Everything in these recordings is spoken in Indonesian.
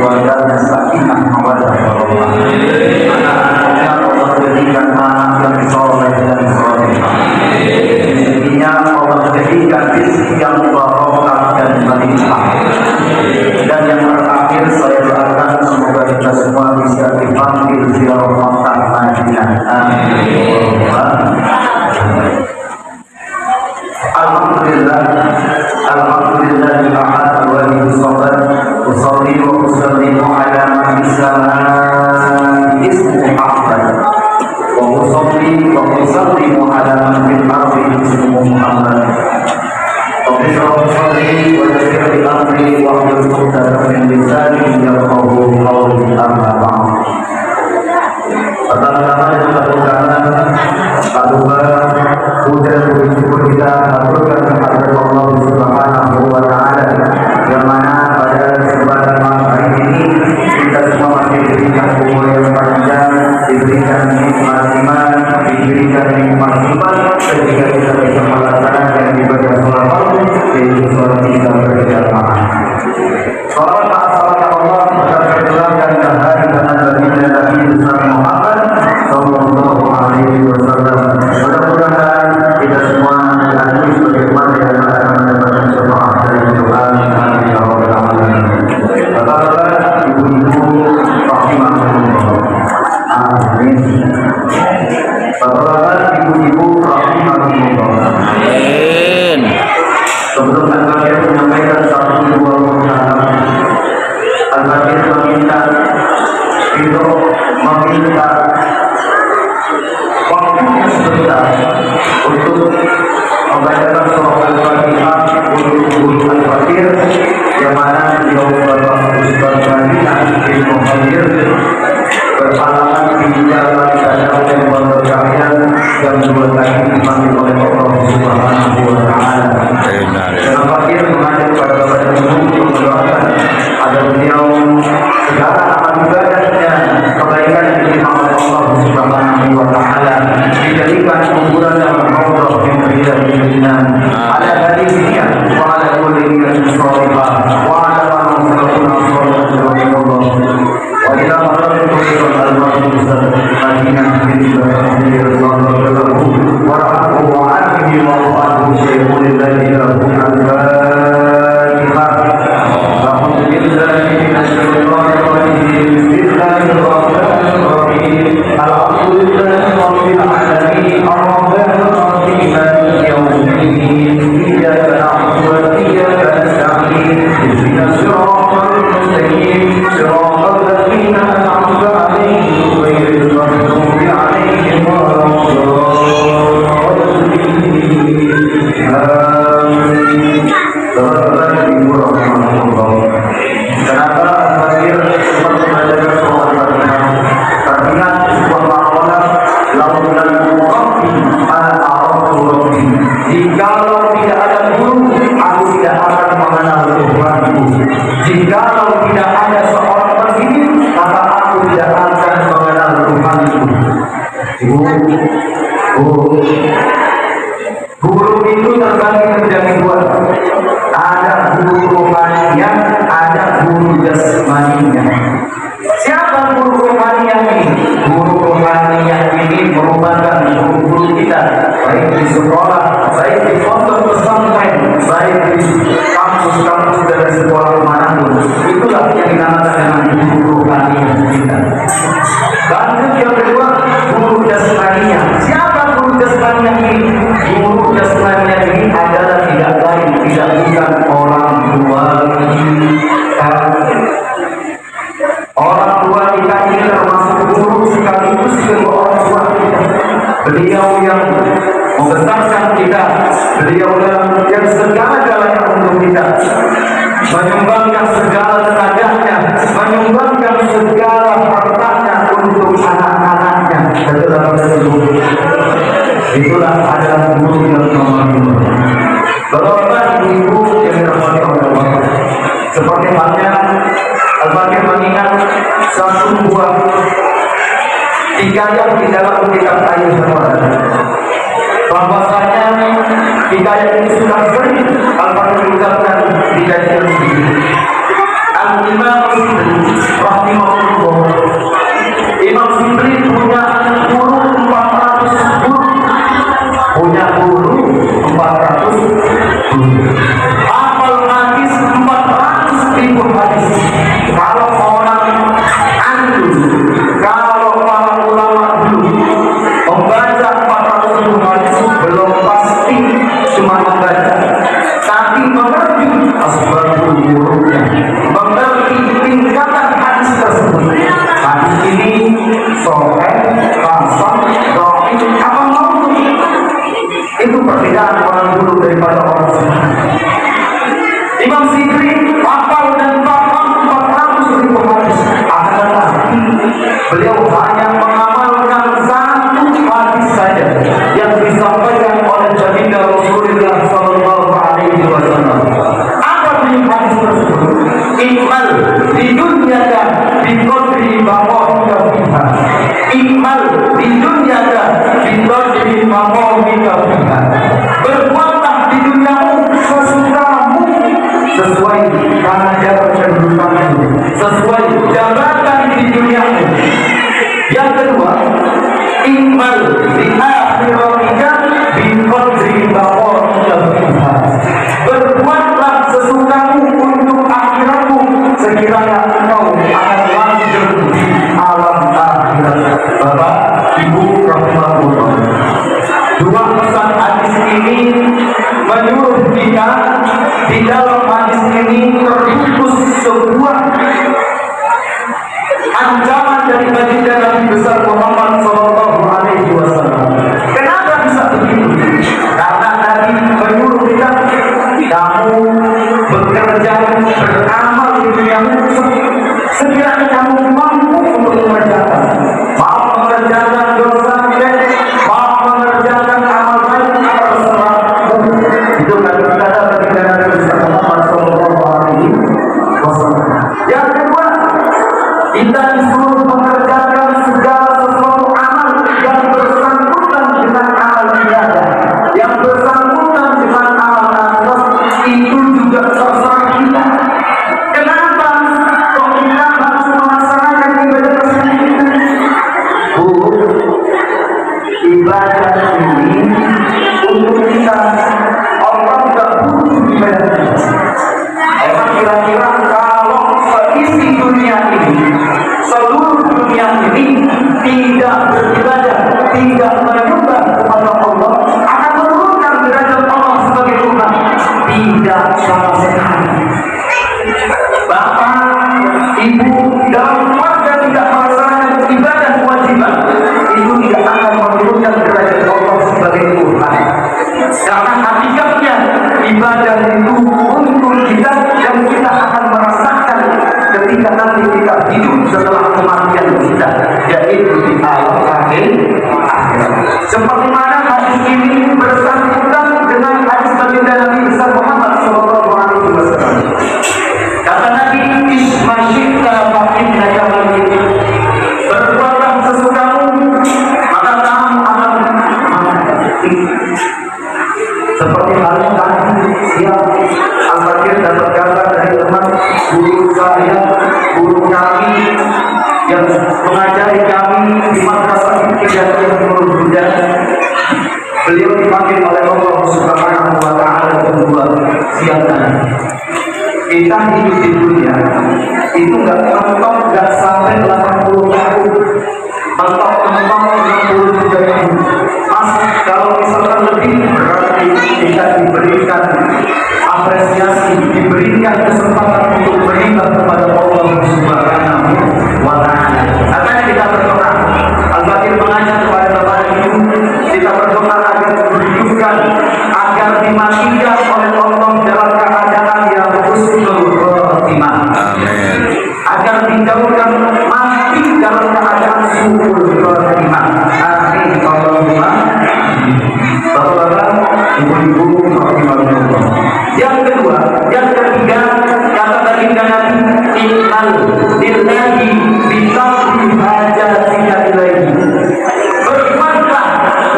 keluarganya sakinah mawaddah warahmah. Anak-anaknya Allah berikan anak yang soleh dan solehah. Rezekinya Allah berikan rezeki yang barokah dan berlimpah. Dan yang terakhir saya doakan semoga kita semua bisa dipanggil ziarah Makkah Madinah. Amin. Alhamdulillah al-ahad wal sabar usolli wa usallimu ala man islamah ismu Muhammad wa usolli wa usallimu ala man fil ardi ismu Muhammad wa usolli wa yassir li amri wa hlul 'uqdatam min lisani yafqahu qawli amma ba'd. Pertama-tama yang kita lakukan aduha puja puji syukur kita haturkan kepada Allah Subhanahu wa taala yang mana pada kesempatan malam hari ini kita semua masih diberikan umur yang panjang, diberikan nikmat iman, diberikan nikmat iman sehingga kita bisa melaksanakan ibadah salat fardu yaitu salat kita berjamaah. Salawat Allah berteruskan dan hari dan Nabi Muhammad sallallahu alaihi wasallam. Mudah-mudahan kita semua diakui sebagaimana yang akan mendapatkan syafaat dari Tuhan. Amin ya rabbal alamin. Bapak-bapak, ibu-ibu rahimakumullah. Amin. Bapak-bapak, ibu-ibu rahimakumullah. Amin. Sebelum Al-Fakir menyampaikan satu dua perkataan, Al-Fakir meminta waktunya sebentar untuk membacakan surah Al-Fatihah untuk guru Al-Fakir yang mana beliau Bapak Ustaz Madinah bin Muhammad berpengalaman di jalan dan berkarya yang dua kali dipanggil oleh Allah Subhanahu wa taala. Dan Al-Fakir mengajak kepada Bapak dan Ibu untuk mendoakan agar beliau segala amal ibadahnya kebaikan yang diterima oleh Allah Subhanahu wa taala dijadikan kuburan yang raudhah min riyadil jannah ala hadisnya wa ala kulli niyatin shalihah wa ala man sallallahu alaihi wasallam wa ila maratikum al-maqdis Madinah bin radhiyallahu wa rahmatuhu wa alihi wa sahbihi syaikhul ladina Guru itu terbagi menjadi dua. Ada guru rohaniah, ada guru jasmaniah. Siapa guru rohaniah ini? Guru rohaniah ini merupakan guru kita, baik di sekolah, baik di pondok pesantren, baik di kampus-kampus dan sekolah manapun. Itulah yang dinamakan dengan guru rohaniah kita. Lanjut yang kedua, guru jasmaniah. Siapa guru jasmaniah ini? Guru jasmaniah ini adalah tidak lain, tidak bukan orang tua kita. Orang tua kita ini termasuk guru sekaligus kedua orang tua kita. Beliau yang membesarkan kita, beliau yang segala-galanya untuk kita, menyumbangkan segala tenaganya, menyumbangkan segala hartanya untuk anak-anaknya. Itulah adalah guru yang nomor dua. Bapak ibu yang dirahmati Allah, seperti halnya Al-Fakir mengingat satu buah hikayat di dalam kitab Ayat Al-Quran. Bahwasanya hikayat ini sudah sering Al-Fakir ucapkan di kajian ini. Al-Imam Beliau hanya mengamalkan satu hadis saja yang disampaikan oleh baginda Rasulullah Sallallahu Alaihi Wasallam. Apa bunyi hadis tersebut? Ikmal di dunia dan di qadri maqamika fiha. Ikmal di dunia dan di qadri maqamika fiha. Berbuatlah di duniamu sesukamu sesuai kadar kedudukanmu, sesuai jabatan di duniamu. Yang kedua, ikmal di akhiratika bi qadri maqamika fiha. Berbuatlah sesukamu untuk akhiratmu sekiranya engkau akan lanjut di alam akhirat. Bapak, Ibu rahimahullah. Dua pesan hadis ini menyuruh kita, di dalam hadis ini terkhusus sebuah ancaman dari baginda Nabi besar Muhammad Sallallahu Alaihi Wasallam. Kenapa bisa begitu? Karena Nabi menyuruh kita, kamu bekerja, beramal di duniamu sekiranya kamu mampu untuk mengerjakan, mau mengerjakan dosa, mau mengerjakan amal baik, terserahmu. Itu kata baginda Nabi besar Muhammad Sallallahu Alaihi Wasallam. Yang kedua, kita disuruh mengerjakan segala sesuatu amal yang bersangkutan dengan amal ibadah, yang bersangkutan dengan amal akhirat, itu juga terserah kita. Kenapa kok kita harus melaksanakan ibadah tersebut? Ibadah ini untuk kita, Allah tidak butuh ibadah kita. Emang kira-kira kalau seisi dunia ini, seluruh dunia ini tidak beribadah, tidak menyembah kepada Allah, akan menurunkan derajat Allah sebagai Tuhan? Tidak sama sekali. Bapak, Ibu, dalam keluarga tidak melaksanakan ibadah kewajiban, itu tidak akan menurunkan derajat Allah sebagai Tuhan. Karena hakikatnya ibadah itu untuk kita yang kita akan merasakan ketika nanti kita hidup setelah kematian kita, yaitu di alam akhirat. Seperti mana hadis ini bersangkutan dengan hadis baginda Nabi besar Muhammad Sallallahu Alaihi Wasallam. Kata Nabi, "Ismasyikta fakinna jamalin." Berbuatlah sesukamu, maka kamu akan mati. Seperti halnya tadi siang Al-Fakir dapat kabar dari teman guru saya, guru kami yang mengajari kami di madrasah Hidayah Nurul Huda. Beliau dipanggil oleh Allah Subhanahu wa Ta'ala kedua siang tadi. Kita hidup di dunia itu nggak mentok, nggak sampai 80 tahun, mentok 63 tahun. Mas, kalau misalkan lebih berarti kita diberikan apresiasi, diberikan kesempatan untuk beribadah kepada Allah Subhanahu wa Ta'ala. Makanya kita berdoa, Al-Fakir mengajak kepada Bapak Ibu, kita berdoa agar diberikan, agar dimatikan oleh Allah dalam keadaan yang husnul khotimah. Amin. Agar dijauhkan mati dalam keadaan suul khotimah. Amin. Allahumma. Bapak-bapak, ibu-ibu, rahimahullah. Yang kedua, yang ketiga, kata baginda Nabi, "Innal lillahi bi qadri hajatika ilaihi." Berbuatlah,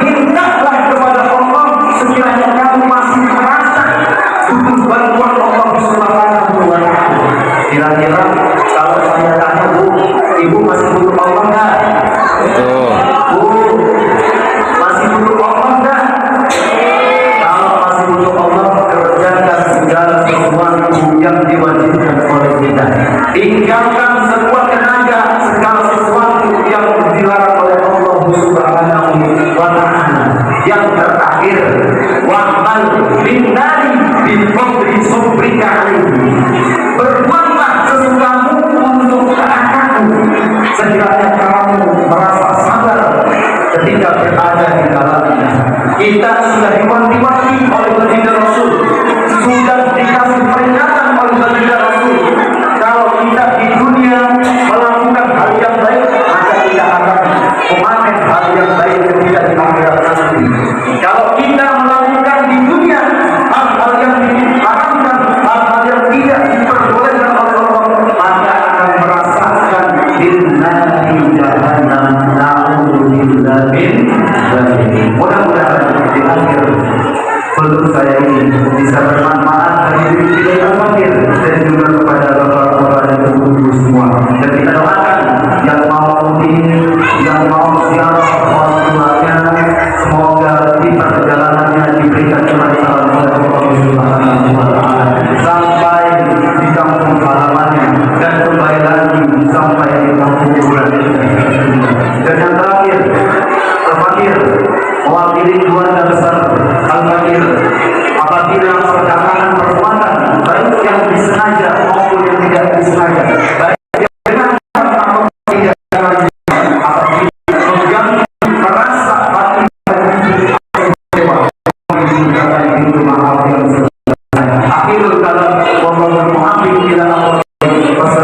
mintalah kepada Allah sekiranya kamu masih merasa butuh bantuan Allah Subhanahu wa Ta'ala. Kira-kira kalau saya tanya, Bu, Ibu masih butuh Allah enggak? Betul. Bu, masih butuh Allah enggak? Kalau masih butuh Allah, kerjakan segala sesuatu yang diwajibkan oleh kita. Tinggalkan sekuat tenaga segala sesuatu yang dilarang oleh Allah Subhanahu wa Ta'ala. Yang terakhir, wa'mal binnari bi qadri sabrika alaihi. Berbuatlah sesukamu untuk keadaanmu sekiranya kamu merasa sabar ketika berada di dalamnya. Kita sudah diwanti-wanti oleh baginda Rasul, sudah dikasih peringatan oleh baginda Rasul. Kalau kita di dunia melakukan hal yang baik, maka Dan kita doakan yang mau mudik, yang mau ziarah orang tuanya, semoga di perjalanannya diberikan kelancaran oleh Allah Subhanahu wa Ta'ala sampai di kampung halamannya dan kembali lagi sampai di kampung halamannya. Dan yang terakhir, Al-Fakir mewakili keluarga besar Al-Fakir, apabila perkataan perbuatan baik yang disengaja maupun yang tidak disengaja, baik dengan atau tidak sengaja, apabila mengganggu merasa hati kecewa, menunjukkan pintu maaf yang sebenarnya. Akhirul kalam, wallahu muwaffiq ila aqwamit thoriq.